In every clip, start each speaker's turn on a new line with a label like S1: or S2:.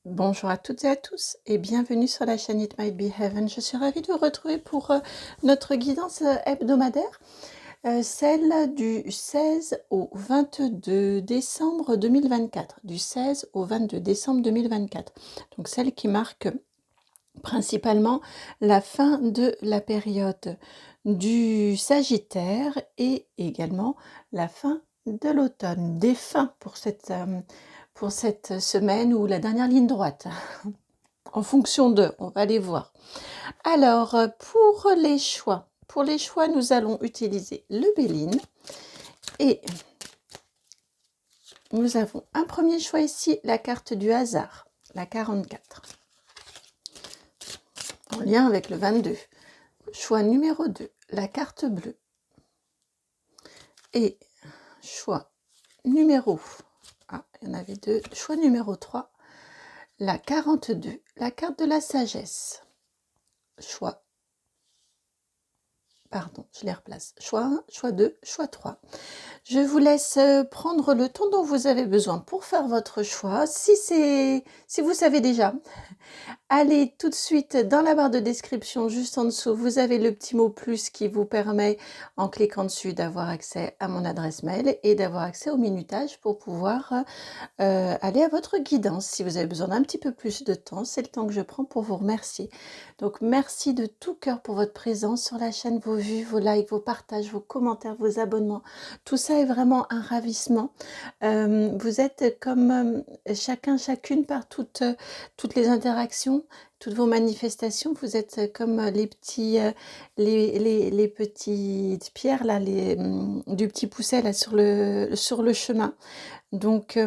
S1: Bonjour à toutes et à tous et bienvenue sur la chaîne It Might Be Heaven. Je suis ravie de vous retrouver pour notre guidance hebdomadaire, celle du 16 au 22 décembre 2024. Du 16 au 22 décembre 2024. Donc celle qui marque principalement la fin de la période du Sagittaire et également la fin de l'automne. Des fins pour cette semaine ou la dernière ligne droite. En fonction de, on va les voir. Alors, pour les choix, nous allons utiliser le Béline et nous avons un premier choix ici, la carte du hasard, la 44, en lien avec le 22. Choix numéro 2, la carte bleue. Et choix numéro, il y en avait deux, choix numéro 3, la 42, la carte de la sagesse. Je les replace. Choix 1, choix 2, choix 3. Je vous laisse prendre le temps dont vous avez besoin pour faire votre choix. Si vous savez déjà, allez tout de suite dans la barre de description, juste en dessous, vous avez le petit mot plus qui vous permet, en cliquant dessus, d'avoir accès à mon adresse mail et d'avoir accès au minutage pour pouvoir aller à votre guidance. Si vous avez besoin d'un petit peu plus de temps, c'est le temps que je prends pour vous remercier. Donc merci de tout cœur pour votre présence sur la chaîne, vos vues, vos likes, vos partages, vos commentaires, vos abonnements. Tout ça est vraiment un ravissement. Vous êtes comme chacune par toutes les interactions, toutes vos manifestations. Vous êtes comme les petites pierres là, du petit pousset là sur le chemin. Donc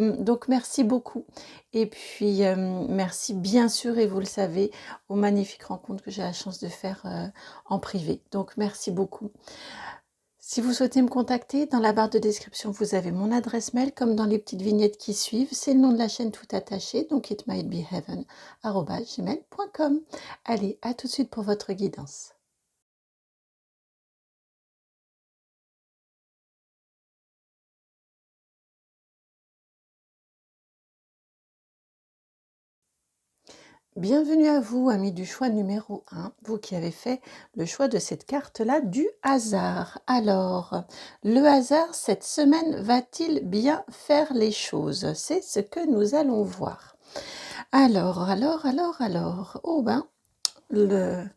S1: merci beaucoup. Et puis merci bien sûr, et vous le savez, aux magnifiques rencontres que j'ai la chance de faire en privé. Donc merci beaucoup. Si vous souhaitez me contacter, dans la barre de description, vous avez mon adresse mail, comme dans les petites vignettes qui suivent. C'est le nom de la chaîne tout attaché, donc itmightbeheaven@gmail.com. Allez, à tout de suite pour votre guidance. Bienvenue à vous, amis du choix numéro 1, vous qui avez fait le choix de cette carte-là du hasard. Alors, le hasard, cette semaine, va-t-il bien faire les choses? C'est ce que nous allons voir. Alors. Oh ben, le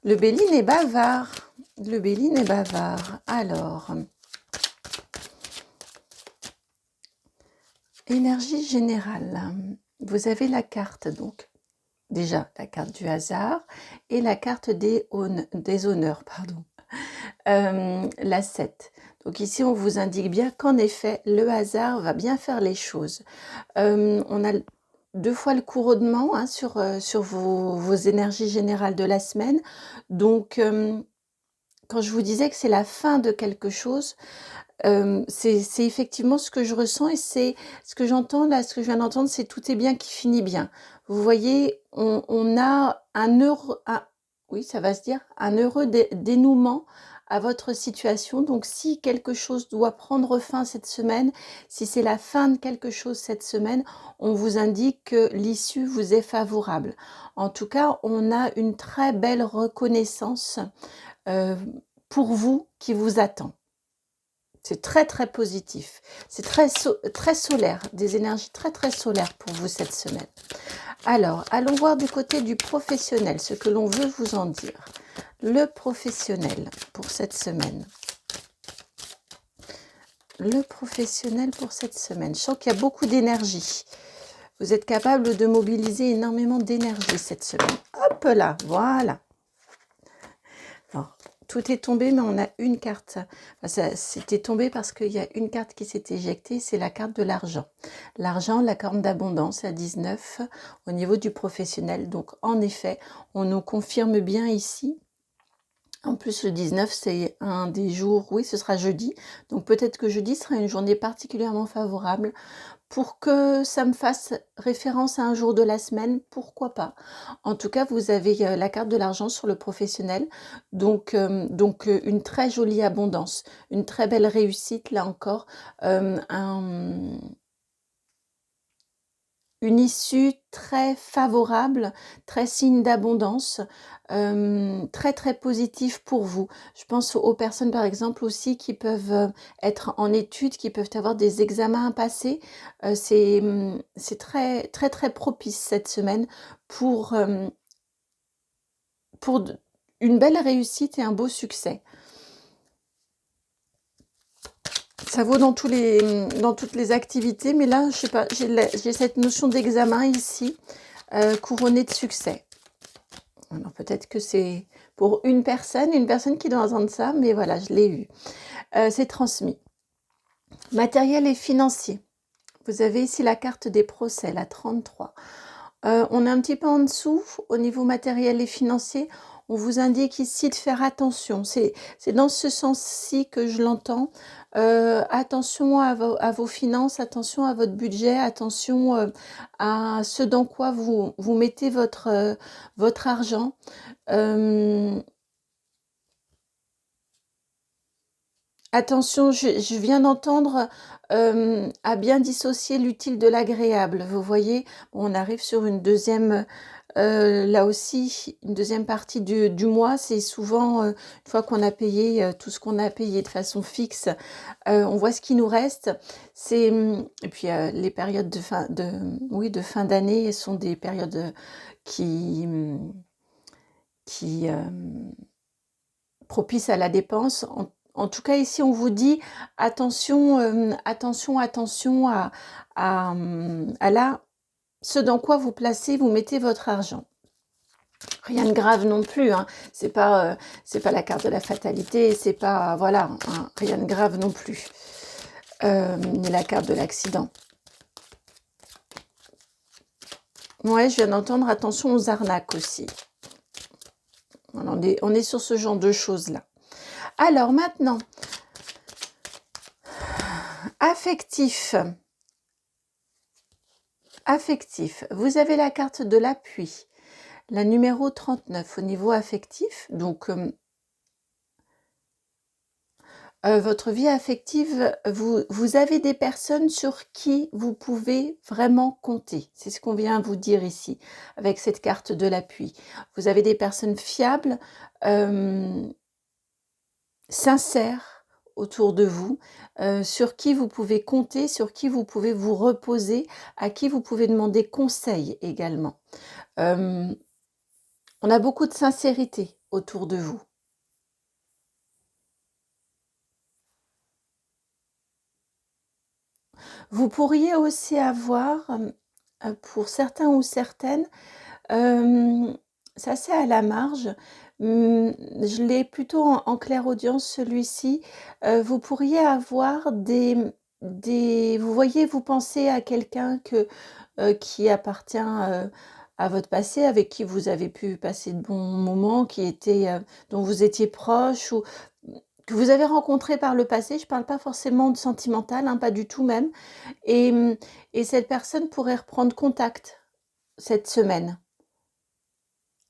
S1: Béline est bavard. Le Béline est bavard. Alors, énergie générale. Vous avez la carte donc. Déjà, la carte du hasard et la carte des honneurs, pardon. La 7. Donc ici, on vous indique bien qu'en effet, le hasard va bien faire les choses. On a 2 fois le couronnement sur vos énergies générales de la semaine. Donc, quand je vous disais que c'est la fin de quelque chose, c'est effectivement ce que je ressens et c'est ce que j'entends là, ce que je viens d'entendre, c'est tout est bien qui finit bien. Vous voyez, on a oui, ça va se dire, un heureux dénouement à votre situation. Donc si quelque chose doit prendre fin cette semaine, si c'est la fin de quelque chose cette semaine, on vous indique que l'issue vous est favorable. En tout cas, on a une très belle reconnaissance pour vous qui vous attend. C'est très très positif. C'est très solaire, des énergies très très solaires pour vous cette semaine. Alors, allons voir du côté du professionnel, ce que l'on veut vous en dire. Le professionnel pour cette semaine. Le professionnel pour cette semaine. Je sens qu'il y a beaucoup d'énergie. Vous êtes capable de mobiliser énormément d'énergie cette semaine. Hop là, voilà. Alors, tout est tombé, mais on a une carte. Enfin, c'était tombé parce qu'il y a une carte qui s'est éjectée, c'est la carte de l'argent. L'argent, la corne d'abondance à 19 au niveau du professionnel. Donc, en effet, on nous confirme bien ici. En plus, le 19, c'est un des jours, oui, ce sera jeudi. Donc, peut-être que jeudi sera une journée particulièrement favorable. Pour que ça me fasse référence à un jour de la semaine, pourquoi pas. En tout cas, vous avez la carte de l'argent sur le professionnel, donc une très jolie abondance, une très belle réussite, là encore, un, une issue très favorable, très signe d'abondance, très très positif pour vous. Je pense aux personnes par exemple aussi qui peuvent être en études, qui peuvent avoir des examens à passer. C'est très très très propice cette semaine pour, pour une belle réussite et un beau succès. Ça vaut dans toutes les activités, mais là, je sais pas, j'ai cette notion d'examen ici, couronné de succès. Alors peut-être que c'est pour une personne qui doit entendre ça, mais voilà, je l'ai eu. C'est transmis. Matériel et financier. Vous avez ici la carte des procès, la 33. On est un petit peu en dessous au niveau matériel et financier. On vous indique ici de faire attention. C'est dans ce sens-ci que je l'entends. Attention à vos finances, attention à votre budget, attention à ce dans quoi vous mettez votre argent. Attention, je viens d'entendre à bien dissocier l'utile de l'agréable. Vous voyez, on arrive sur une deuxième, là aussi, une deuxième partie du mois. C'est souvent, une fois qu'on a payé tout ce qu'on a payé de façon fixe, on voit ce qui nous reste. Et puis les périodes oui, de fin d'année sont des périodes qui propices à la dépense. En tout cas, ici, on vous dit attention, attention à là, ce dans quoi vous placez, vous mettez votre argent. Rien de grave non plus, hein. C'est pas la carte de la fatalité, c'est pas, voilà, hein, rien de grave non plus. Ni la carte de l'accident. Ouais, je viens d'entendre attention aux arnaques aussi. On est sur ce genre de choses-là. Alors maintenant, affectif. Affectif. Vous avez la carte de l'appui, la numéro 39 au niveau affectif. Donc, votre vie affective, vous avez des personnes sur qui vous pouvez vraiment compter. C'est ce qu'on vient vous dire ici, avec cette carte de l'appui. Vous avez des personnes fiables, sincères autour de vous, sur qui vous pouvez compter, sur qui vous pouvez vous reposer, à qui vous pouvez demander conseil également. On a beaucoup de sincérité autour de vous. Vous pourriez aussi avoir, pour certains ou certaines, c'est assez à la marge, je l'ai plutôt en clairaudience celui-ci, vous pourriez avoir vous voyez, vous pensez à quelqu'un qui appartient, à votre passé, avec qui vous avez pu passer de bons moments, dont vous étiez proche ou que vous avez rencontré par le passé. Je ne parle pas forcément de sentimental, hein, pas du tout même. Et cette personne pourrait reprendre contact cette semaine.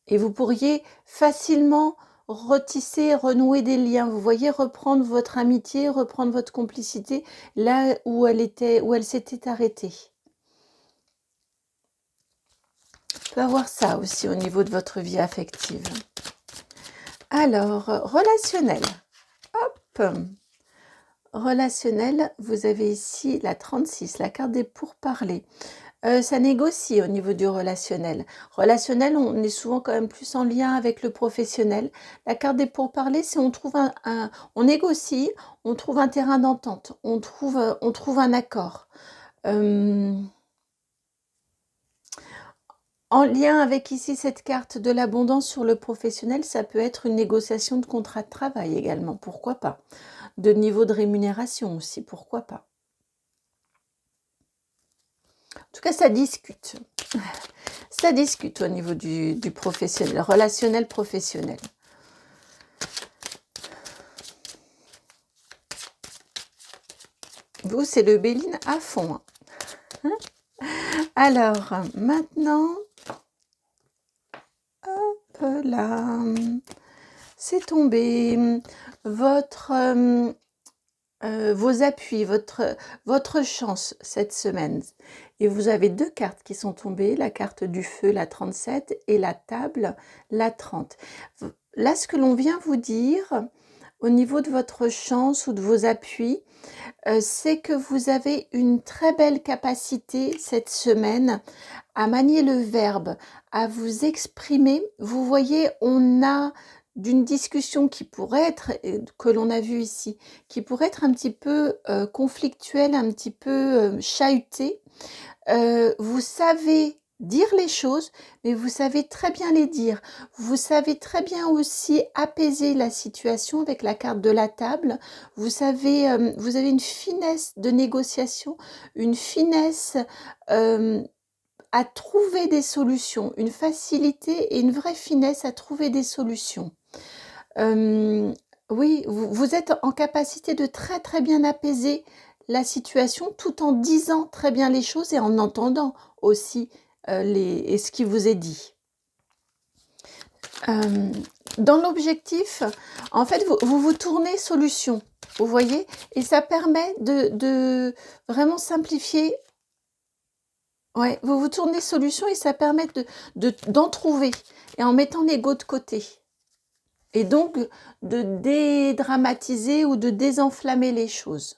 S1: Et vous pourriez facilement retisser, renouer des liens. Vous voyez, reprendre votre amitié, reprendre votre complicité là où elle s'était arrêtée. On peut avoir ça aussi au niveau de votre vie affective. Alors, relationnel. Hop. Relationnel, vous avez ici la 36, la carte des pourparlers. Ça négocie au niveau du relationnel. Relationnel, on est souvent quand même plus en lien avec le professionnel. La carte des pourparlers, c'est on trouve on négocie, on trouve un terrain d'entente, on trouve un accord. En lien avec ici cette carte de l'abondance sur le professionnel, ça peut être une négociation de contrat de travail également, pourquoi pas. De niveau de rémunération aussi, pourquoi pas. En tout cas, ça discute. Ça discute au niveau du professionnel, relationnel professionnel. Vous, c'est le Béline à fond. Hein. Alors, maintenant, hop là, c'est tombé. Votre vos appuis, votre chance cette semaine. Et vous avez 2 cartes qui sont tombées, la carte du feu, la 37, et la table, la 30. Là, ce que l'on vient vous dire, au niveau de votre chance ou de vos appuis, c'est que vous avez une très belle capacité cette semaine à manier le verbe, à vous exprimer. Vous voyez, on a d'une discussion qui pourrait être, que l'on a vu ici, qui pourrait être un petit peu conflictuelle, un petit peu chahutée. Vous savez dire les choses, mais vous savez très bien les dire. Vous savez très bien aussi apaiser la situation avec la carte de la table. Vous avez une finesse de négociation, une finesse à trouver des solutions, une facilité et une vraie finesse à trouver des solutions. Oui, vous êtes en capacité de très très bien apaiser la situation tout en disant très bien les choses et en entendant aussi ce qui vous est dit. Dans l'objectif, en fait, vous tournez solution, vous voyez, et ça permet de vraiment simplifier. Ouais, vous tournez solution et ça permet d'en trouver et en mettant l'ego de côté. Et donc de dédramatiser ou de désenflammer les choses.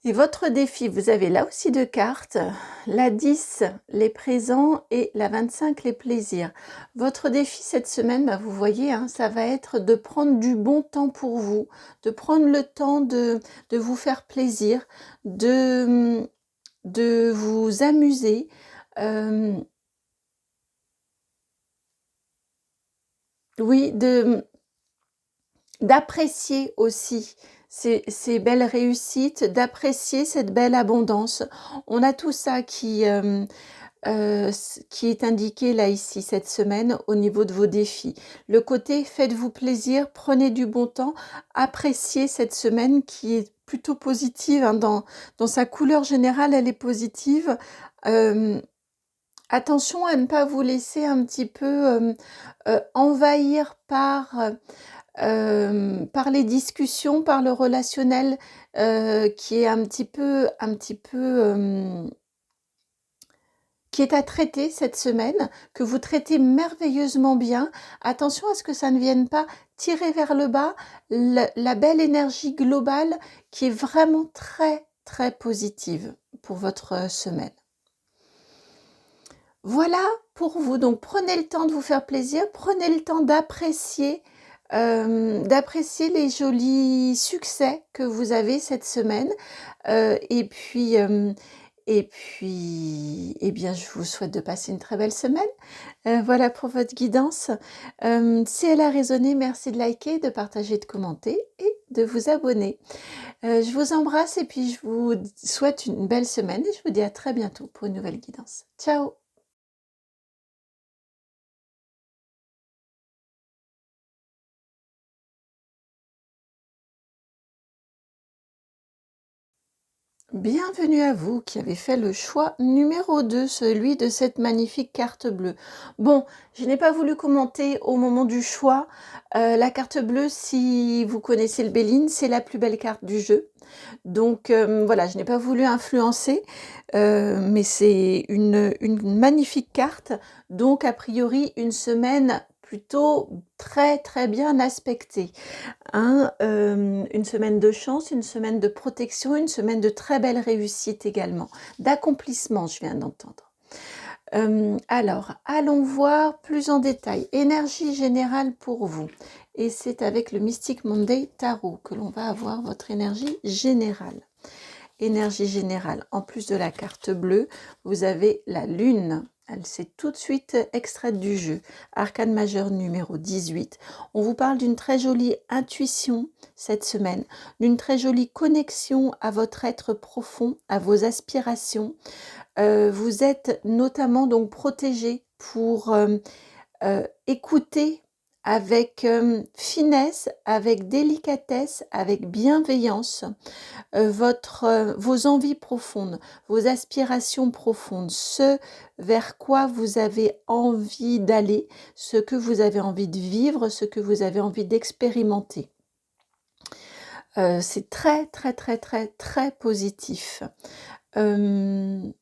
S1: Et votre défi, vous avez là aussi 2 cartes, la 10, les présents, et la 25, les plaisirs. Votre défi cette semaine, vous voyez, ça va être de prendre du bon temps pour vous, de prendre le temps de vous faire plaisir, de vous amuser. Oui, d'apprécier aussi ces belles réussites, d'apprécier cette belle abondance. On a tout ça qui est indiqué là ici cette semaine au niveau de vos défis. Le côté faites-vous plaisir, prenez du bon temps, appréciez cette semaine qui est plutôt positive, dans sa couleur générale, elle est positive. Attention à ne pas vous laisser un petit peu envahir par les discussions, par le relationnel qui est un petit peu qui est à traiter cette semaine, que vous traitez merveilleusement bien. Attention à ce que ça ne vienne pas tirer vers le bas la belle énergie globale qui est vraiment très très positive pour votre semaine. Voilà pour vous. Donc prenez le temps de vous faire plaisir, prenez le temps d'apprécier les jolis succès que vous avez cette semaine. Et puis, eh bien, je vous souhaite de passer une très belle semaine. Voilà pour votre guidance. Si elle a résonné, merci de liker, de partager, de commenter et de vous abonner. Je vous embrasse et puis je vous souhaite une belle semaine et je vous dis à très bientôt pour une nouvelle guidance. Ciao! Bienvenue à vous qui avez fait le choix numéro 2, celui de cette magnifique carte bleue. Bon, je n'ai pas voulu commenter au moment du choix. La carte bleue, si vous connaissez le Béline, c'est la plus belle carte du jeu. Donc voilà, je n'ai pas voulu influencer, mais c'est une magnifique carte. Donc a priori, une semaine plutôt très très bien aspectée. Une semaine de chance, une semaine de protection, une semaine de très belle réussite également, d'accomplissement, je viens d'entendre. Alors, allons voir plus en détail. Énergie générale pour vous. Et c'est avec le Mystic Monday Tarot que l'on va avoir votre énergie générale. Énergie générale. En plus de la carte bleue, vous avez la lune. Elle s'est tout de suite extraite du jeu. Arcane majeur numéro 18. On vous parle d'une très jolie intuition cette semaine, d'une très jolie connexion à votre être profond, à vos aspirations. Vous êtes notamment donc protégé pour écouter avec finesse, avec délicatesse, avec bienveillance vos envies profondes, vos aspirations profondes, ce vers quoi vous avez envie d'aller, ce que vous avez envie de vivre, ce que vous avez envie d'expérimenter. C'est très, très, très, très, très positif. Hem,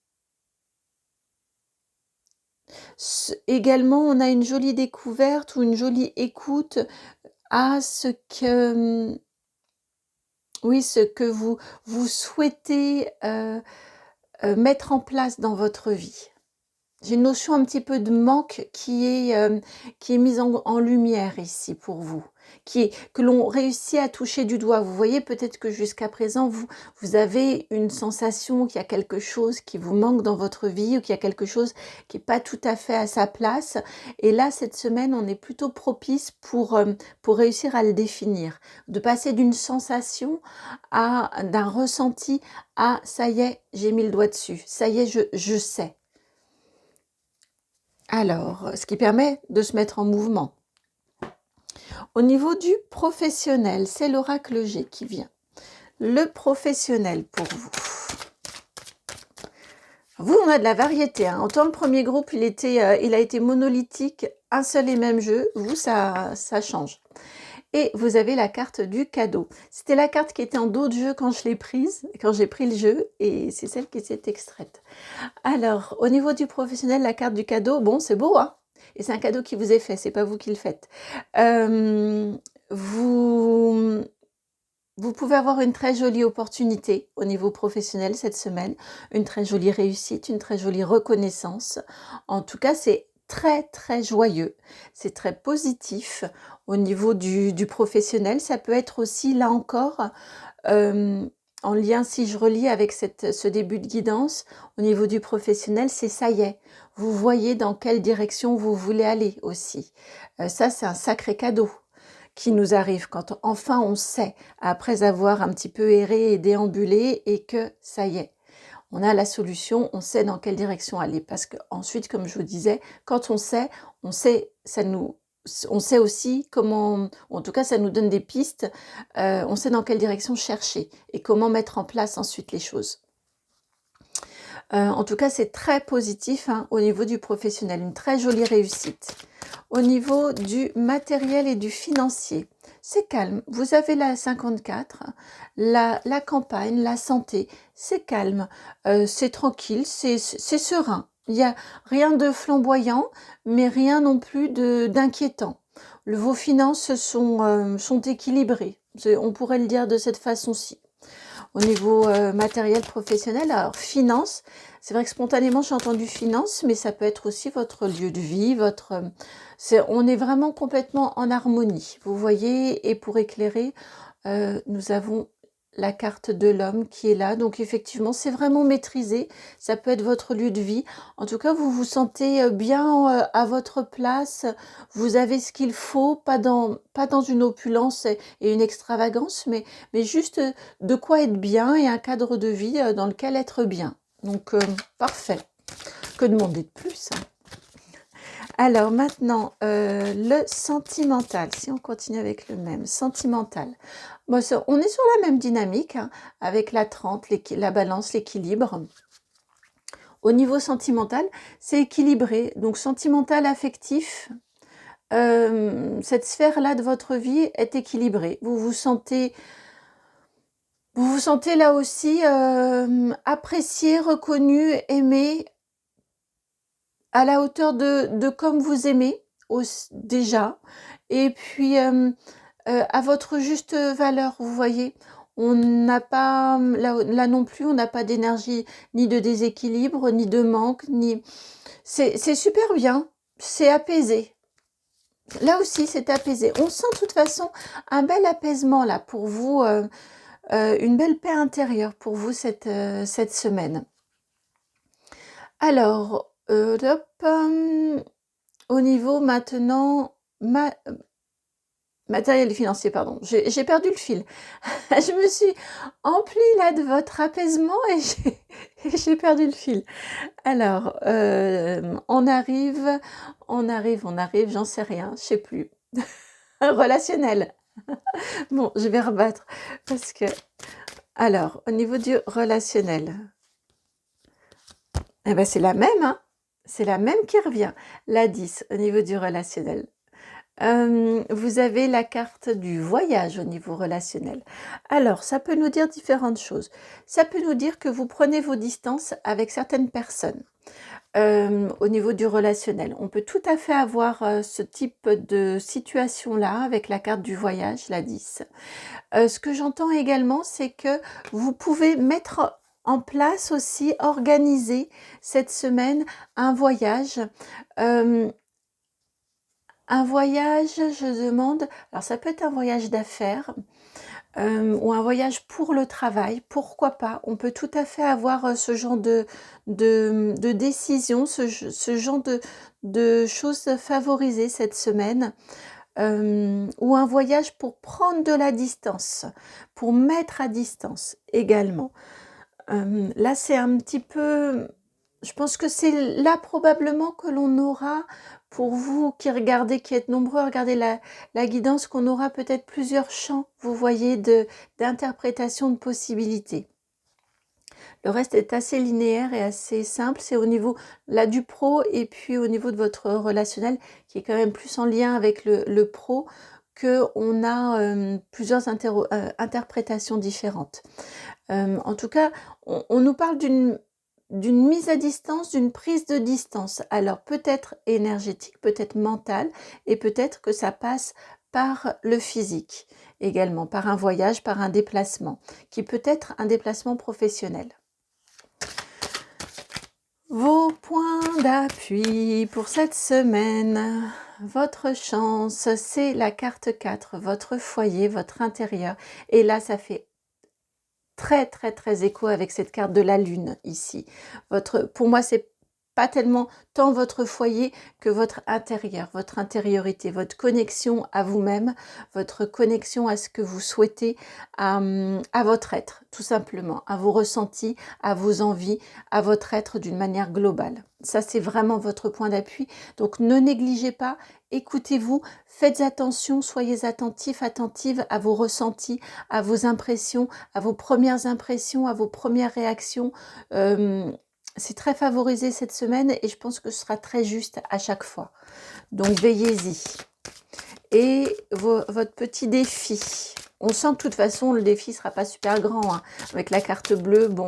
S1: également, on a une jolie découverte ou une jolie écoute à ce que, oui, ce que vous souhaitez, mettre en place dans votre vie. J'ai une notion un petit peu de manque qui est mise en lumière ici pour vous, que l'on réussit à toucher du doigt. Vous voyez peut-être que jusqu'à présent, vous avez une sensation qu'il y a quelque chose qui vous manque dans votre vie ou qu'il y a quelque chose qui n'est pas tout à fait à sa place. Et là, cette semaine, on est plutôt propice pour réussir à le définir, de passer d'une sensation d'un ressenti à ça y est, j'ai mis le doigt dessus, ça y est, je sais. Alors, ce qui permet de se mettre en mouvement. Au niveau du professionnel, c'est l'oracle G qui vient. Le professionnel pour vous. Vous, on a de la variété. Hein. Autant le premier groupe, il a été monolithique, un seul et même jeu. Vous, ça change. Et vous avez la carte du cadeau. C'était la carte qui était en dos de jeu quand je l'ai prise, quand j'ai pris le jeu, et c'est celle qui s'est extraite. Alors, au niveau du professionnel, la carte du cadeau, bon, c'est beau, hein, et c'est un cadeau qui vous est fait, c'est pas vous qui le faites. Vous pouvez avoir une très jolie opportunité au niveau professionnel cette semaine, une très jolie réussite, une très jolie reconnaissance. En tout cas, c'est très, très joyeux, c'est très positif. Au niveau du professionnel, ça peut être aussi, là encore, en lien, si je relis avec ce début de guidance, au niveau du professionnel, c'est ça y est. Vous voyez dans quelle direction vous voulez aller aussi. Ça, c'est un sacré cadeau qui nous arrive quand enfin on sait, après avoir un petit peu erré et déambulé, et que ça y est, on a la solution, on sait dans quelle direction aller. Parce que ensuite, comme je vous disais, quand on sait, on sait aussi comment, en tout cas ça nous donne des pistes, on sait dans quelle direction chercher et comment mettre en place ensuite les choses. En tout cas, c'est très positif hein, au niveau du professionnel, une très jolie réussite. Au niveau du matériel et du financier, c'est calme. Vous avez la 54, la campagne, la santé, c'est calme, c'est tranquille, c'est serein. Il n'y a rien de flamboyant, mais rien non plus d'inquiétant. Vos finances sont équilibrées. On pourrait le dire de cette façon-ci. Au niveau matériel professionnel, alors finance, c'est vrai que spontanément j'ai entendu finance, mais ça peut être aussi votre lieu de vie, on est vraiment complètement en harmonie, vous voyez, et pour éclairer, nous avons la carte de l'homme qui est là, donc effectivement c'est vraiment maîtrisé, ça peut être votre lieu de vie, en tout cas vous vous sentez bien à votre place, vous avez ce qu'il faut, pas dans une opulence et une extravagance, mais juste de quoi être bien et un cadre de vie dans lequel être bien. Donc, parfait. Que demander de plus hein. Alors maintenant, le sentimental. Si on continue avec le même, sentimental. Bon, on est sur la même dynamique, hein, avec la 30, la balance, l'équilibre. Au niveau sentimental, c'est équilibré. Donc, sentimental, affectif, cette sphère-là de votre vie est équilibrée. Vous vous sentez là aussi apprécié, reconnu, aimé, à la hauteur de comme vous aimez déjà, et puis à votre juste valeur, vous voyez. On n'a pas, là non plus, on n'a pas d'énergie, ni de déséquilibre, ni de manque, c'est super bien, c'est apaisé. Là aussi, c'est apaisé. On sent de toute façon un bel apaisement là pour vous, une belle paix intérieure pour vous cette semaine. Alors, au niveau maintenant, matériel et financier, pardon, j'ai perdu le fil. Je me suis emplie là de votre apaisement et j'ai perdu le fil. Alors, on arrive, j'en sais rien, je sais plus. Relationnel. Bon, je vais rebattre parce que... Alors, au niveau du relationnel, c'est la même, hein. C'est la même qui revient. La 10 au niveau du relationnel. Vous avez la carte du voyage au niveau relationnel. Alors, ça peut nous dire différentes choses. Ça peut nous dire que vous prenez vos distances avec certaines personnes. Au niveau du relationnel. On peut tout à fait avoir ce type de situation-là avec la carte du voyage, la 10. Ce que j'entends également, c'est que vous pouvez mettre en place aussi, organiser cette semaine un voyage. Un voyage, je demande, alors ça peut être un voyage d'affaires ou un voyage pour le travail, pourquoi pas? On peut tout à fait avoir ce genre de décision, ce genre de choses favorisées cette semaine. Ou un voyage pour prendre de la distance, pour mettre à distance également. Là, c'est un petit peu, je pense que c'est là probablement que l'on aura, pour vous qui regardez, qui êtes nombreux à regarder la guidance, qu'on aura peut-être plusieurs champs, vous voyez, d'interprétation de possibilités. Le reste est assez linéaire et assez simple. C'est au niveau là du pro et puis au niveau de votre relationnel qui est quand même plus en lien avec le pro qu'on a plusieurs interprétations différentes. En tout cas, on nous parle d'une mise à distance, d'une prise de distance. Alors peut-être énergétique, peut-être mentale et peut-être que ça passe par le physique également, par un voyage, par un déplacement, qui peut être un déplacement professionnel. Vos points d'appui pour cette semaine. Votre chance, c'est la carte 4, votre foyer, votre intérieur. Et là, ça fait très très très écho avec cette carte de la lune ici. Pour moi, c'est pas tellement tant votre foyer que votre intérieur, votre intériorité, votre connexion à vous-même, votre connexion à ce que vous souhaitez, à votre être, tout simplement, à vos ressentis, à vos envies, à votre être d'une manière globale. Ça, c'est vraiment votre point d'appui. Donc, ne négligez pas, écoutez-vous, faites attention, soyez attentifs, attentives à vos ressentis, à vos impressions, à vos premières impressions, à vos premières réactions. C'est très favorisé cette semaine et je pense que ce sera très juste à chaque fois. Donc veillez-y. Et votre petit défi. On sent de toute façon le défi ne sera pas super grand. Hein. Avec la carte bleue, bon,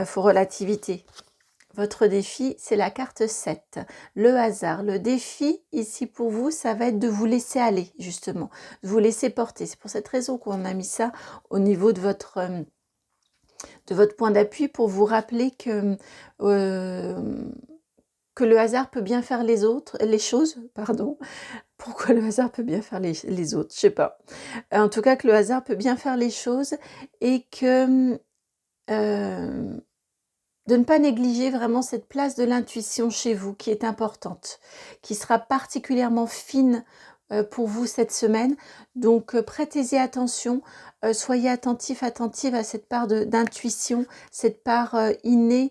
S1: faut relativité. Votre défi, c'est la carte 7, le hasard. Le défi, ici pour vous, ça va être de vous laisser aller, justement, de vous laisser porter. C'est pour cette raison qu'on a mis ça au niveau de votre point d'appui pour vous rappeler que le hasard peut bien faire les choses, pardon. Pourquoi le hasard peut bien faire les autres, je sais pas. En tout cas, que le hasard peut bien faire les choses et que de ne pas négliger vraiment cette place de l'intuition chez vous qui est importante, qui sera particulièrement fine pour vous cette semaine. Donc prêtez-y attention, soyez attentive à cette part d'intuition, cette part innée,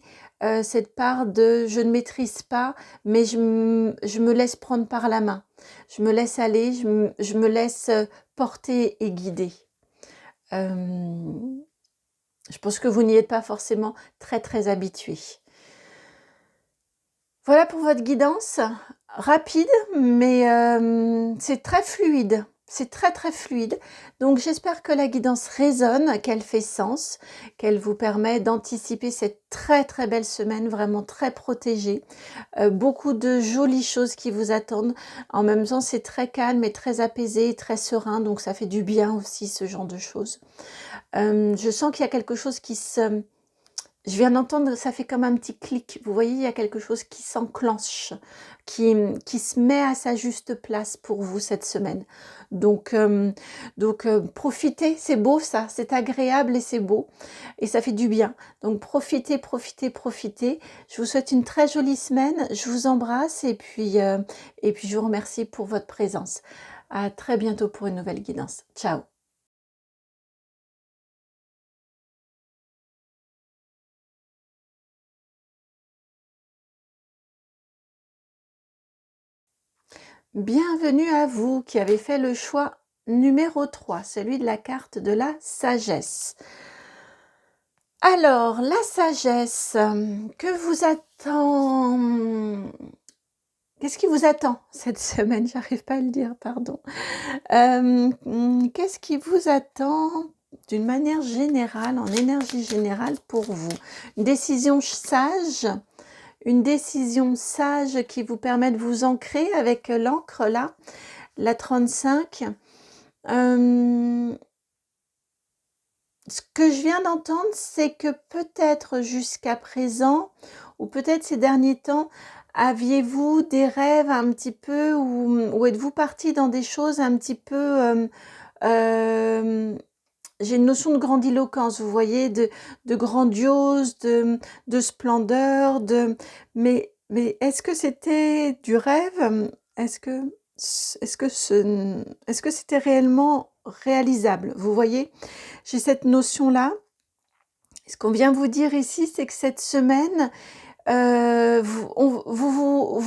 S1: cette part de je ne maîtrise pas, mais je me laisse prendre par la main. Je me laisse aller, je me laisse porter et guider. Je pense que vous n'y êtes pas forcément très très habitué. Voilà pour votre guidance, rapide, mais c'est très fluide. C'est très très fluide. Donc j'espère que la guidance résonne, qu'elle fait sens, qu'elle vous permet d'anticiper cette très très belle semaine, vraiment très protégée. Beaucoup de jolies choses qui vous attendent. En même temps, c'est très calme et très apaisé, très serein, donc ça fait du bien aussi ce genre de choses. Je sens qu'il y a quelque chose qui se... Je viens d'entendre, ça fait comme un petit clic. Vous voyez, il y a quelque chose qui s'enclenche, qui se met à sa juste place pour vous cette semaine. Donc profitez, c'est beau ça, c'est agréable et c'est beau. Et ça fait du bien. Donc profitez, profitez, profitez. Je vous souhaite une très jolie semaine. Je vous embrasse et puis je vous remercie pour votre présence. À très bientôt pour une nouvelle guidance. Ciao. Bienvenue à vous qui avez fait le choix numéro 3, celui de la carte de la sagesse. Alors, la sagesse, que vous attend Qu'est-ce qui vous attend cette semaine? J'arrive pas à le dire, pardon. Qu'est-ce qui vous attend d'une manière générale, en énergie générale pour vous? Une décision sage, une décision sage qui vous permet de vous ancrer avec l'encre là, la 35. Ce que je viens d'entendre, c'est que peut-être jusqu'à présent, ou peut-être ces derniers temps, aviez-vous des rêves un petit peu, ou êtes-vous parti dans des choses un petit peu... j'ai une notion de grandiloquence, vous voyez, de grandiose, de splendeur, mais est-ce que c'était du rêve? Est-ce que c'était réellement réalisable? Vous voyez, j'ai cette notion-là. Ce qu'on vient vous dire ici, c'est que cette semaine, vous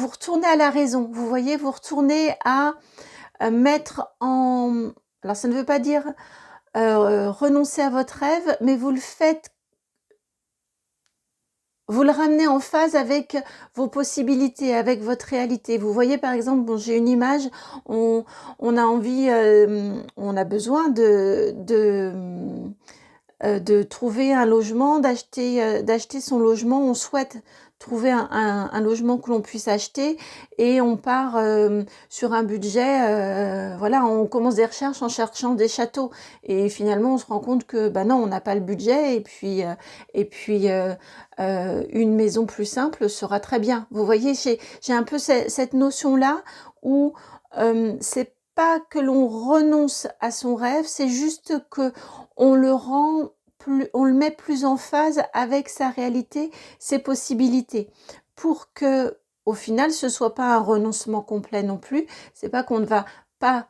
S1: retournez à la raison. Vous voyez, vous retournez à mettre en... Alors, ça ne veut pas dire renoncer à votre rêve, mais vous le faites, vous le ramenez en phase avec vos possibilités, avec votre réalité. Vous voyez, par exemple, bon, j'ai une image, on a envie, on a besoin de trouver un logement, d'acheter son logement. On souhaite trouver un logement que l'on puisse acheter et on part sur un budget. Voilà, on commence des recherches en cherchant des châteaux et finalement on se rend compte que bah non, on n'a pas le budget et puis une maison plus simple sera très bien. Vous voyez, j'ai un peu cette notion-là où c'est pas que l'on renonce à son rêve, c'est juste que on le rend plus, on le met plus en phase avec sa réalité, ses possibilités, pour que, au final, ce soit pas un renoncement complet non plus. C'est pas qu'on ne va pas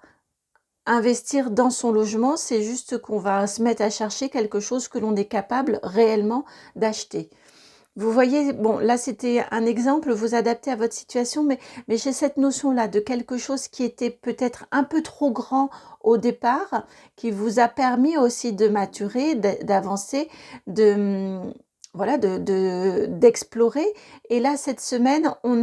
S1: investir dans son logement, c'est juste qu'on va se mettre à chercher quelque chose que l'on est capable réellement d'acheter. Vous voyez, bon, là c'était un exemple, vous adaptez à votre situation, mais j'ai cette notion-là de quelque chose qui était peut-être un peu trop grand au départ, qui vous a permis aussi de maturer, d'avancer, voilà, d'explorer. Et là, cette semaine, on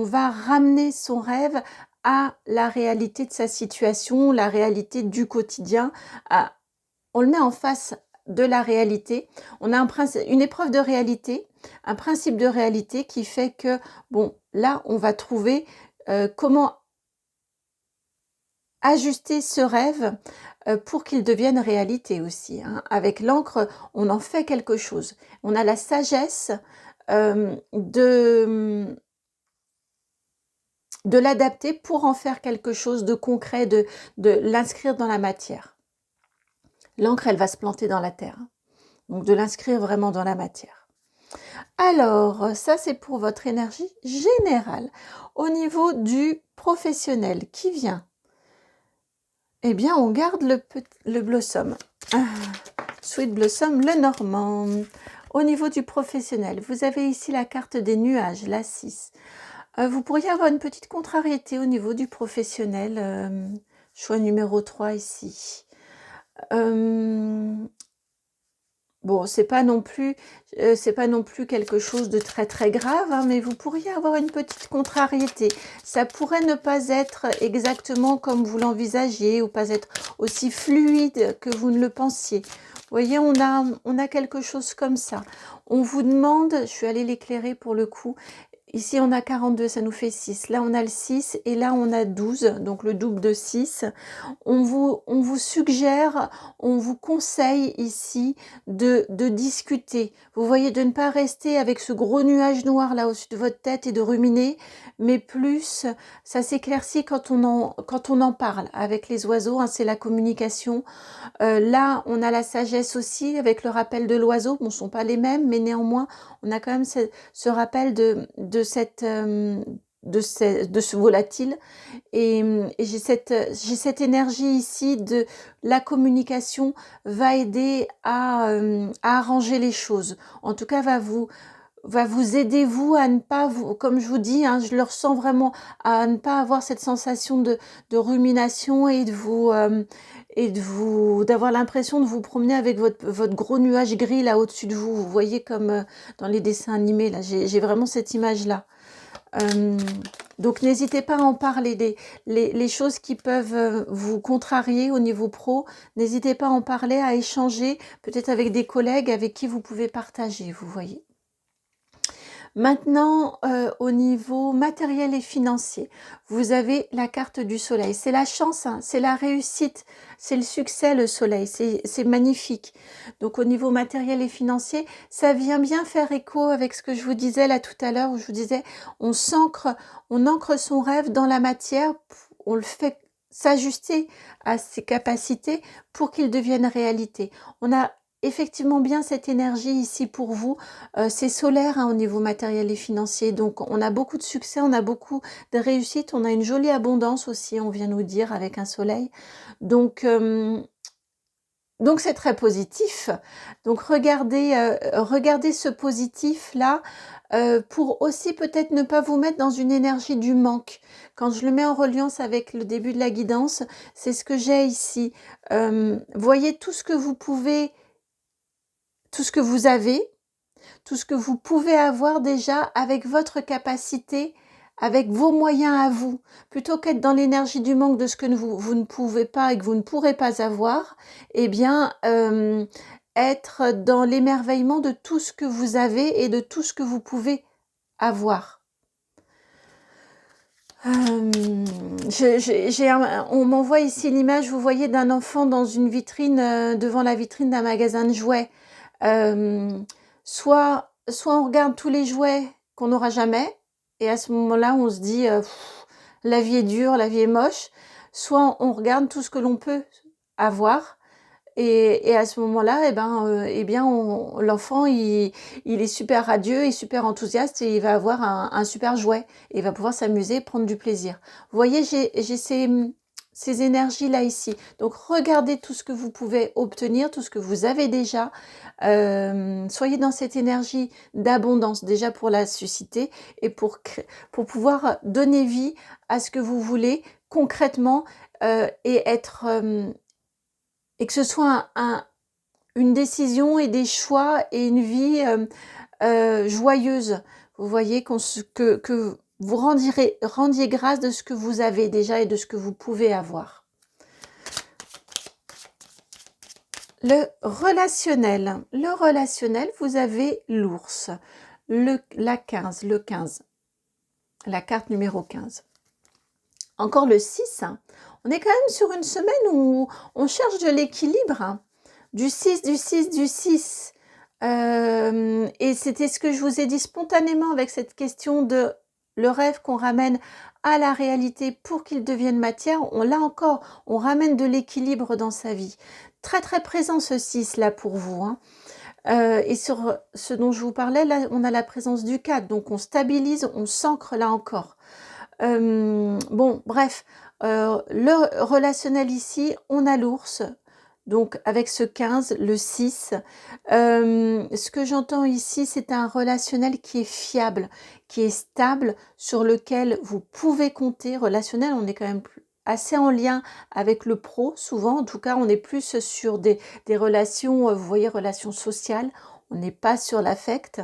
S1: va ramener son rêve à la réalité de sa situation, la réalité du quotidien. On le met en face de la réalité. On a une épreuve de réalité, un principe de réalité qui fait que, bon, là, on va trouver comment ajuster ce rêve pour qu'il devienne réalité aussi. Hein. Avec l'encre, on en fait quelque chose. On a la sagesse de l'adapter pour en faire quelque chose de concret, de l'inscrire dans la matière. L'encre, elle va se planter dans la terre. Donc, de l'inscrire vraiment dans la matière. Alors, ça, c'est pour votre énergie générale. Au niveau du professionnel, qui vient? Eh bien, on garde le blossom. Sweet Blossom, le normand. Au niveau du professionnel, vous avez ici la carte des nuages, la 6. Vous pourriez avoir une petite contrariété au niveau du professionnel. Choix numéro 3 ici. Bon, c'est pas non plus quelque chose de très très grave, hein, mais vous pourriez avoir une petite contrariété. Ça pourrait ne pas être exactement comme vous l'envisagiez ou pas être aussi fluide que vous ne le pensiez. Vous voyez, on a quelque chose comme ça. On vous demande, je suis allée l'éclairer pour le coup, ici on a 42, ça nous fait 6. Là on a le 6 et là on a 12, donc le double de 6. On vous suggère, on vous conseille ici de discuter. Vous voyez, de ne pas rester avec ce gros nuage noir là au-dessus de votre tête et de ruminer, mais plus, ça s'éclaircit quand on en parle avec les oiseaux, hein, c'est la communication. Là, on a la sagesse aussi avec le rappel de l'oiseau. Bon, ce ne sont pas les mêmes, mais néanmoins, on a quand même ce rappel de ce volatile. Et j'ai cette énergie ici de la communication va aider à arranger les choses. En tout cas, va vous aider, vous, à ne pas, comme je vous dis, hein, je le ressens vraiment, à ne pas avoir cette sensation de rumination et d'avoir l'impression de vous promener avec votre gros nuage gris là au-dessus de vous. Vous voyez comme dans les dessins animés, là, j'ai vraiment cette image-là. Euh, donc n'hésitez pas à en parler, les choses qui peuvent vous contrarier au niveau pro, n'hésitez pas à en parler, à échanger, peut-être avec des collègues avec qui vous pouvez partager, vous voyez. Maintenant, au niveau matériel et financier, vous avez la carte du soleil. C'est la chance, hein, c'est la réussite, c'est le succès, le soleil, c'est magnifique. Donc au niveau matériel et financier, ça vient bien faire écho avec ce que je vous disais là tout à l'heure, où je vous disais, on ancre son rêve dans la matière, on le fait s'ajuster à ses capacités pour qu'il devienne réalité. On a effectivement bien cette énergie ici pour vous. C'est solaire hein, au niveau matériel et financier, donc on a beaucoup de succès, on a beaucoup de réussite, on a une jolie abondance aussi, on vient nous dire, avec un soleil. Donc c'est très positif. Donc regardez ce positif-là pour aussi peut-être ne pas vous mettre dans une énergie du manque. Quand je le mets en reliance avec le début de la guidance, c'est ce que j'ai ici. Voyez tout ce que vous pouvez, tout ce que vous avez, tout ce que vous pouvez avoir déjà avec votre capacité, avec vos moyens à vous, plutôt qu'être dans l'énergie du manque de ce que vous ne pouvez pas et que vous ne pourrez pas avoir, eh bien, être dans l'émerveillement de tout ce que vous avez et de tout ce que vous pouvez avoir. On m'envoie ici l'image, vous voyez, d'un enfant dans une vitrine, devant la vitrine d'un magasin de jouets. Soit on regarde tous les jouets qu'on n'aura jamais, et à ce moment-là, on se dit la vie est dure, la vie est moche. Soit on regarde tout ce que l'on peut avoir, et à ce moment-là, l'enfant, il est super radieux et super enthousiaste et il va avoir un super jouet. Et il va pouvoir s'amuser, prendre du plaisir. Vous voyez, j'ai ces énergies-là ici. Donc, regardez tout ce que vous pouvez obtenir, tout ce que vous avez déjà. Soyez dans cette énergie d'abondance, déjà pour la susciter et pour pouvoir donner vie à ce que vous voulez concrètement et être... et que ce soit une décision et des choix et une vie joyeuse. Vous voyez que vous rendiez grâce de ce que vous avez déjà et de ce que vous pouvez avoir. Le relationnel, vous avez l'ours, la 15, la carte numéro 15. Encore le 6, on est quand même sur une semaine où on cherche de l'équilibre. Du 6. Et c'était ce que je vous ai dit spontanément avec cette question de le rêve qu'on ramène à la réalité pour qu'il devienne matière. Là encore, on ramène de l'équilibre dans sa vie. Très très présent ce 6 là pour vous. Hein. Et sur ce dont je vous parlais, là on a la présence du 4. Donc on stabilise, on s'ancre là encore. Bon, bref, le relationnel ici, on a l'ours, donc avec ce 15, le 6. Ce que j'entends ici, c'est un relationnel qui est fiable, qui est stable, sur lequel vous pouvez compter. Relationnel, on est quand même assez en lien avec le pro, souvent, en tout cas, on est plus sur des relations, vous voyez, relations sociales. On n'est pas sur l'affect,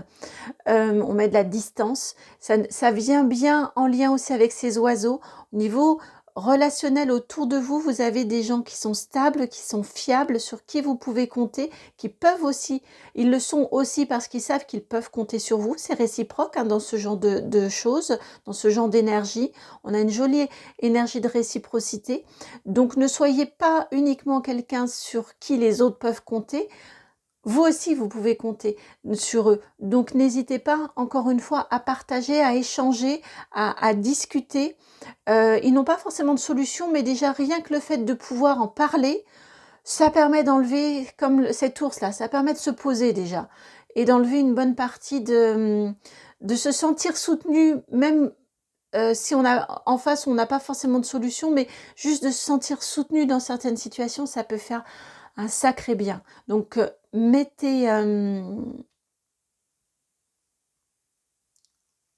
S1: on met de la distance. Ça vient bien en lien aussi avec ces oiseaux. Au niveau relationnel autour de vous, vous avez des gens qui sont stables, qui sont fiables, sur qui vous pouvez compter, qui peuvent aussi, ils le sont aussi parce qu'ils savent qu'ils peuvent compter sur vous. C'est réciproque hein, dans ce genre de choses, dans ce genre d'énergie. On a une jolie énergie de réciprocité. Donc ne soyez pas uniquement quelqu'un sur qui les autres peuvent compter. Vous aussi, vous pouvez compter sur eux. Donc, n'hésitez pas, encore une fois, à partager, à échanger, à discuter. Ils n'ont pas forcément de solution, mais déjà, rien que le fait de pouvoir en parler, ça permet d'enlever, comme cet ours-là, ça permet de se poser déjà et d'enlever une bonne partie de se sentir soutenu, même si on a en face, on n'a pas forcément de solution, mais juste de se sentir soutenu dans certaines situations, ça peut faire un sacré bien. Donc,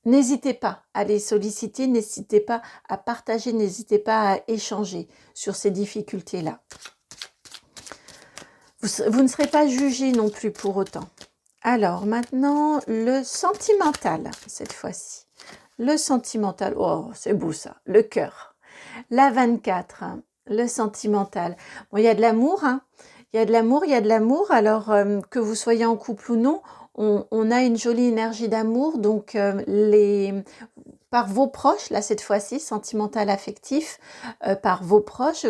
S1: n'hésitez pas à les solliciter, n'hésitez pas à partager, n'hésitez pas à échanger sur ces difficultés-là. Vous ne serez pas jugé non plus pour autant. Alors, maintenant, le sentimental, cette fois-ci. le sentimental, oh, c'est beau ça, le cœur. La 24, le sentimental. Bon, il y a de l'amour, hein. Il y a de l'amour, il y a de l'amour. Alors, que vous soyez en couple ou non, on a une jolie énergie d'amour. Donc, par vos proches, là cette fois-ci, sentimental, affectif, par vos proches,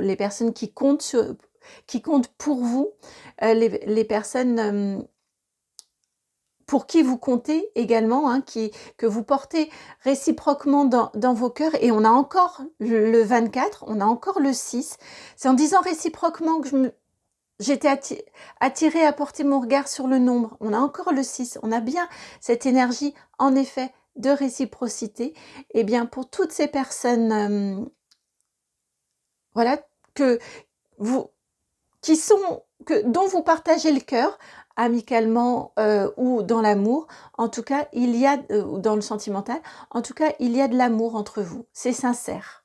S1: les personnes qui comptent, qui comptent pour vous, les personnes pour qui vous comptez également, hein, que vous portez réciproquement dans vos cœurs. Et on a encore le 24, on a encore le 6. C'est en disant réciproquement que j'étais attirée à porter mon regard sur le nombre. On a encore le 6. On a bien cette énergie, en effet, de réciprocité. Et bien, pour toutes ces personnes, voilà, que vous, dont vous partagez le cœur, amicalement ou dans l'amour, en tout cas, il y a, ou dans le sentimental, en tout cas, il y a de l'amour entre vous. C'est sincère.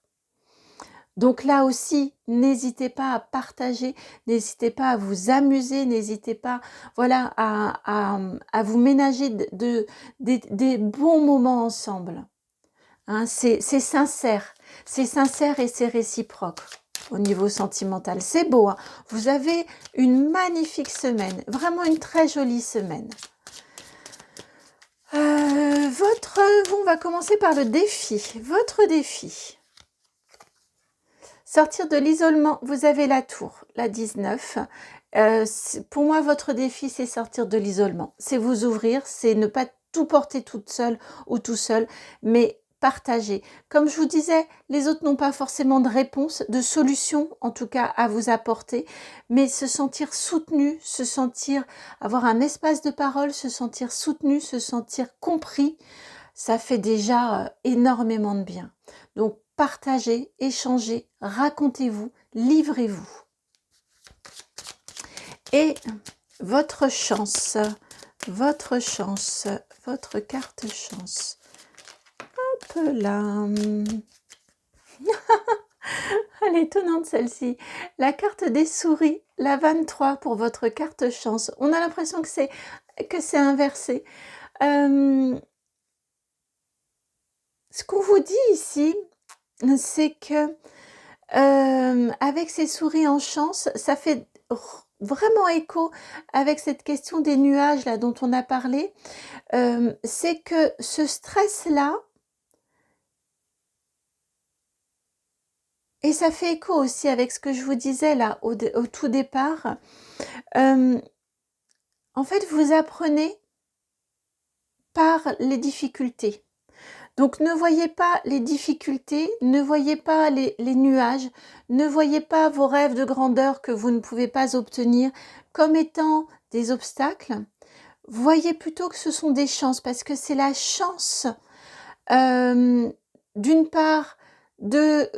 S1: Donc là aussi, n'hésitez pas à partager, n'hésitez pas à vous amuser, n'hésitez pas, voilà, à vous ménager des bons moments ensemble. Hein, c'est sincère et c'est réciproque au niveau sentimental. C'est beau, hein. Vous avez une magnifique semaine, vraiment une très jolie semaine. On va commencer par le défi. Votre défi. Sortir de l'isolement, vous avez la tour, la 19. Pour moi, votre défi, c'est sortir de l'isolement. C'est vous ouvrir, c'est ne pas tout porter toute seule ou tout seul, mais partager. Comme je vous disais, les autres n'ont pas forcément de réponse, de solution en tout cas à vous apporter, mais se sentir soutenu, avoir un espace de parole, se sentir soutenu, se sentir compris, ça fait déjà énormément de bien. Donc, partagez, échangez, racontez-vous, livrez-vous. Et votre chance, votre carte chance. Hop là. Elle est étonnante celle-ci. La carte des souris, la 23 pour votre carte chance. On a l'impression que c'est inversé. Ce qu'on vous dit ici, c'est que avec ces souris en chance, ça fait vraiment écho avec cette question des nuages là dont on a parlé. C'est que ce stress-là, et ça fait écho aussi avec ce que je vous disais là au tout départ, en fait, vous apprenez par les difficultés. Donc ne voyez pas les difficultés, ne voyez pas les nuages, ne voyez pas vos rêves de grandeur que vous ne pouvez pas obtenir comme étant des obstacles. Voyez plutôt que ce sont des chances, parce que c'est la chance, d'une part, de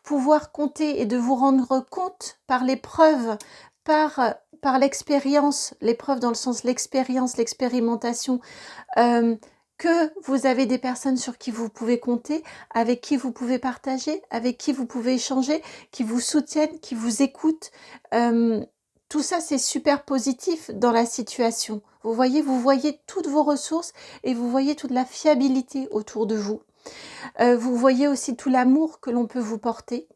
S1: pouvoir compter et de vous rendre compte par l'épreuve, par l'expérience, l'épreuve dans le sens l'expérience, l'expérimentation, que vous avez des personnes sur qui vous pouvez compter, avec qui vous pouvez partager, avec qui vous pouvez échanger, qui vous soutiennent, qui vous écoutent. Tout ça, c'est super positif dans la situation. Vous voyez toutes vos ressources et vous voyez toute la fiabilité autour de vous. Vous voyez aussi tout l'amour que l'on peut vous porter.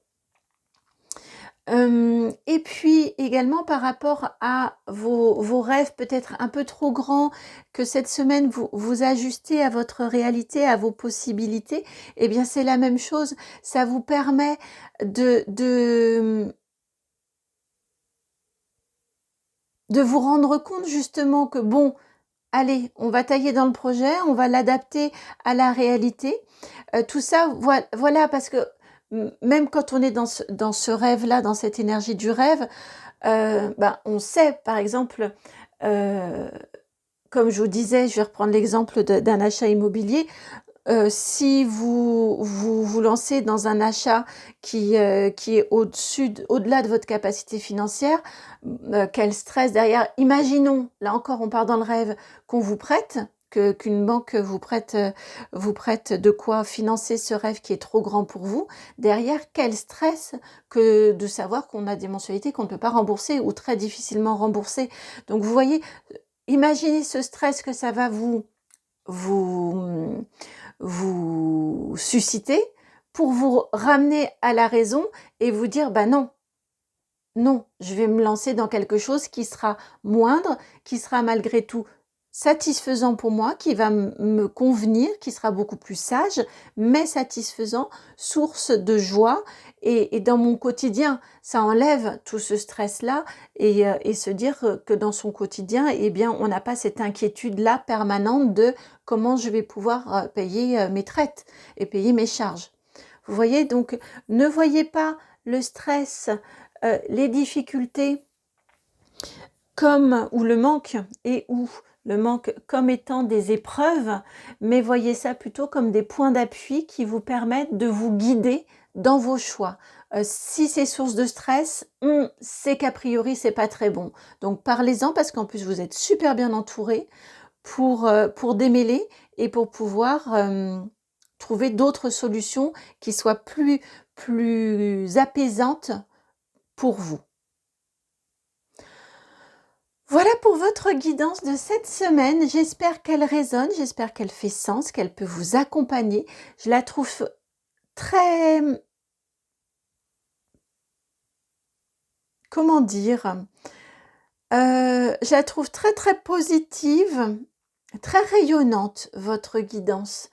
S1: Et puis également par rapport à vos rêves peut-être un peu trop grands, que cette semaine vous ajustez à votre réalité, à vos possibilités, eh bien c'est la même chose. Ça vous permet de vous rendre compte justement que bon, allez, on va tailler dans le projet, on va l'adapter à la réalité. Tout ça, voilà, parce que même quand on est dans ce rêve-là, dans cette énergie du rêve, on sait, par exemple, comme je vous disais, je vais reprendre l'exemple d'un achat immobilier. Si vous lancez dans un achat qui est au-delà de votre capacité financière, quel stress derrière. Imaginons, là encore on part dans le rêve, qu'on vous prête, qu'une banque vous prête de quoi financer ce rêve qui est trop grand pour vous. Derrière, quel stress que de savoir qu'on a des mensualités qu'on ne peut pas rembourser ou très difficilement rembourser. Donc vous voyez, imaginez ce stress que ça va vous susciter pour vous ramener à la raison et vous dire, bah non, non, je vais me lancer dans quelque chose qui sera moindre, qui sera malgré tout satisfaisant pour moi, qui va me convenir, qui sera beaucoup plus sage, mais satisfaisant, source de joie. Et dans mon quotidien, ça enlève tout ce stress-là et se dire que dans son quotidien, eh bien, on n'a pas cette inquiétude-là permanente de comment je vais pouvoir payer mes traites et payer mes charges. Vous voyez, donc ne voyez pas le stress, les difficultés comme ou le manque comme étant des épreuves, mais voyez ça plutôt comme des points d'appui qui vous permettent de vous guider dans vos choix. Si c'est source de stress, c'est qu'a priori c'est pas très bon. Donc parlez-en parce qu'en plus vous êtes super bien entouré pour démêler et pour pouvoir trouver d'autres solutions qui soient plus apaisantes pour vous. Voilà pour votre guidance de cette semaine. J'espère qu'elle résonne, j'espère qu'elle fait sens, qu'elle peut vous accompagner. Je la trouve très... Comment dire je la trouve très très positive, très rayonnante, votre guidance.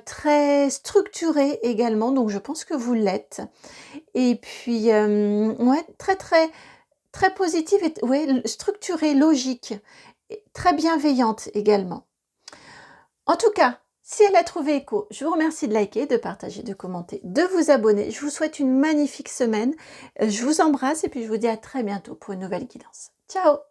S1: Très structurée également, donc je pense que vous l'êtes. Et puis, ouais, très positive et ouais, structurée, logique, et très bienveillante également. En tout cas, si elle a trouvé écho, je vous remercie de liker, de partager, de commenter, de vous abonner. Je vous souhaite une magnifique semaine. Je vous embrasse et puis je vous dis à très bientôt pour une nouvelle guidance. Ciao!